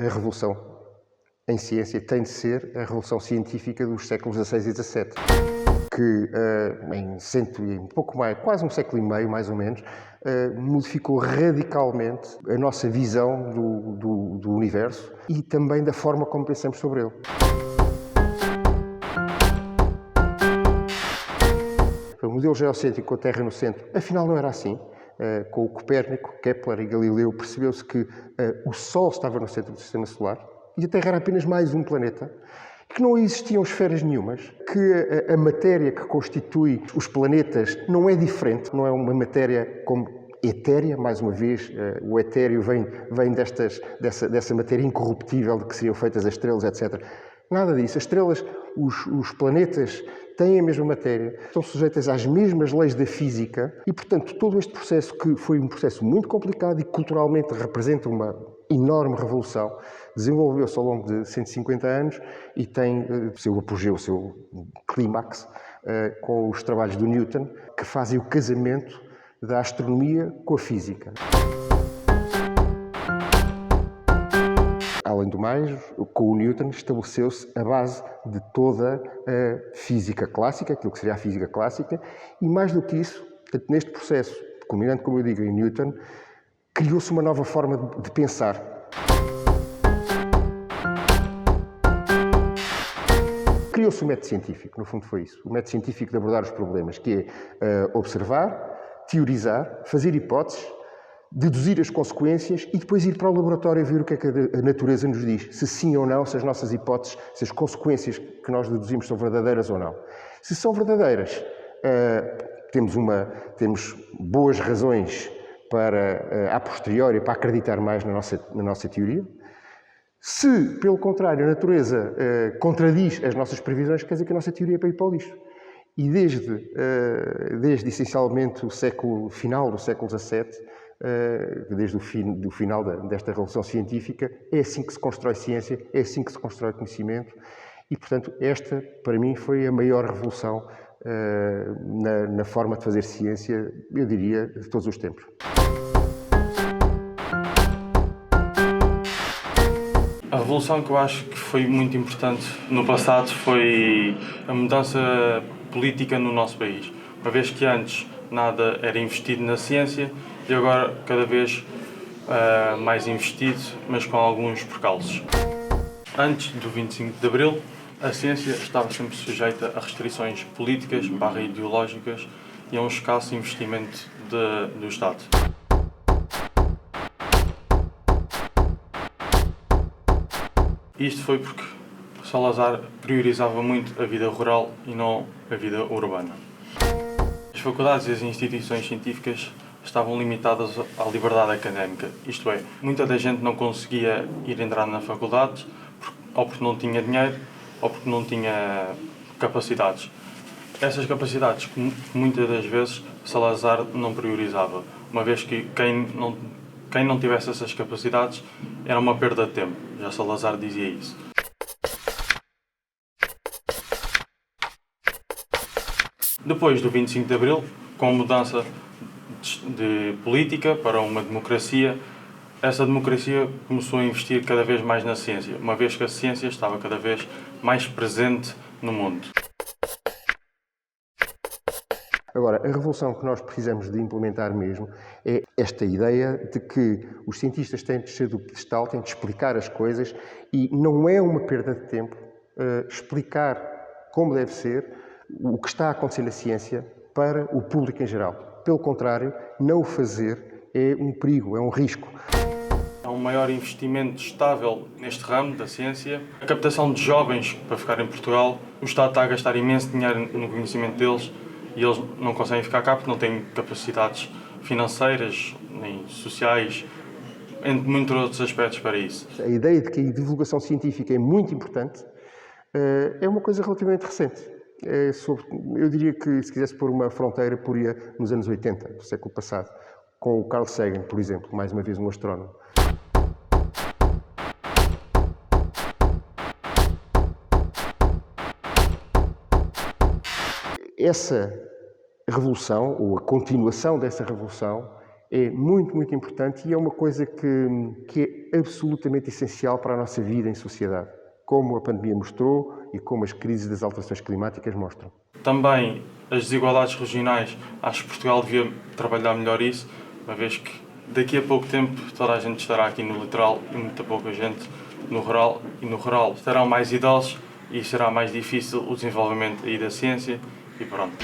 a revolução em ciência tem de ser a revolução científica dos séculos XVI e XVII, que em um pouco mais, quase um século e meio, mais ou menos, modificou radicalmente a nossa visão do universo e também da forma como pensamos sobre ele. O modelo geocêntrico com a Terra no centro, afinal não era assim. Com o Copérnico, Kepler e Galileu percebeu-se que o Sol estava no centro do Sistema Solar e a Terra era apenas mais um planeta, que não existiam esferas nenhumas, que a matéria que constitui os planetas não é diferente, não é uma matéria como etérea, mais uma vez, o etéreo vem dessa matéria incorruptível de que seriam feitas as estrelas, etc. Nada disso. As estrelas, os planetas têm a mesma matéria, estão sujeitas às mesmas leis da física e, portanto, todo este processo, que foi um processo muito complicado e culturalmente representa uma enorme revolução, desenvolveu-se ao longo de 150 anos e tem o seu apogeu, o seu clímax, com os trabalhos do Newton, que fazem o casamento da astronomia com a física. Além do mais, com o Newton estabeleceu-se a base de toda a física clássica, aquilo que seria a física clássica, e mais do que isso, neste processo, culminando, como eu digo, em Newton, criou-se uma nova forma de pensar. Criou-se o método científico, no fundo foi isso. O método científico de abordar os problemas, que é observar, teorizar, fazer hipóteses, deduzir as consequências e depois ir para o laboratório e ver o que é que a natureza nos diz. Se sim ou não, se as nossas hipóteses, se as consequências que nós deduzimos são verdadeiras ou não. Se são verdadeiras, temos boas razões para, a posteriori, para acreditar mais na nossa teoria. Se, pelo contrário, a natureza contradiz as nossas previsões, quer dizer que a nossa teoria é para ir para o lixo. E desde essencialmente o final do século XVII, desde o final desta revolução científica, é assim que se constrói ciência, é assim que se constrói conhecimento e, portanto, esta, para mim, foi a maior revolução na forma de fazer ciência, eu diria, de todos os tempos. A revolução que eu acho que foi muito importante no passado foi a mudança política no nosso país. Uma vez que antes nada era investido na ciência e agora cada vez mais investido, mas com alguns percalços. Antes do 25 de Abril, a ciência estava sempre sujeita a restrições políticas / ideológicas e a um escasso investimento do Estado. Isto foi porque Salazar priorizava muito a vida rural e não a vida urbana. As faculdades e as instituições científicas estavam limitadas à liberdade académica, isto é, muita da gente não conseguia entrar na faculdade ou porque não tinha dinheiro ou porque não tinha capacidades. Essas capacidades, muitas das vezes, Salazar não priorizava, uma vez que quem não tivesse essas capacidades era uma perda de tempo. Já Salazar dizia isso. Depois do 25 de Abril, com a mudança de política para uma democracia, essa democracia começou a investir cada vez mais na ciência, uma vez que a ciência estava cada vez mais presente no mundo. Agora, a revolução que nós precisamos de implementar mesmo é esta ideia de que os cientistas têm de descer do pedestal, têm de explicar as coisas e não é uma perda de tempo explicar como deve ser o que está a acontecer na ciência para o público em geral. Pelo contrário, não o fazer é um perigo, é um risco. Há um maior investimento estável neste ramo da ciência. A captação de jovens para ficar em Portugal, o Estado está a gastar imenso dinheiro no conhecimento deles e eles não conseguem ficar cá porque não têm capacidades financeiras nem sociais, entre muitos outros aspectos para isso. A ideia de que a divulgação científica é muito importante é uma coisa relativamente recente. Eu diria que, se quisesse pôr uma fronteira, poria nos anos 80, do século passado, com o Carl Sagan, por exemplo, mais uma vez um astrónomo. Essa revolução, ou a continuação dessa revolução, é muito, muito importante e é uma coisa que é absolutamente essencial para a nossa vida em sociedade, como a pandemia mostrou e como as crises das alterações climáticas mostram. Também as desigualdades regionais, acho que Portugal devia trabalhar melhor isso, uma vez que daqui a pouco tempo toda a gente estará aqui no litoral e muita pouca gente no rural, e no rural estarão mais idosos e será mais difícil o desenvolvimento aí da ciência e pronto.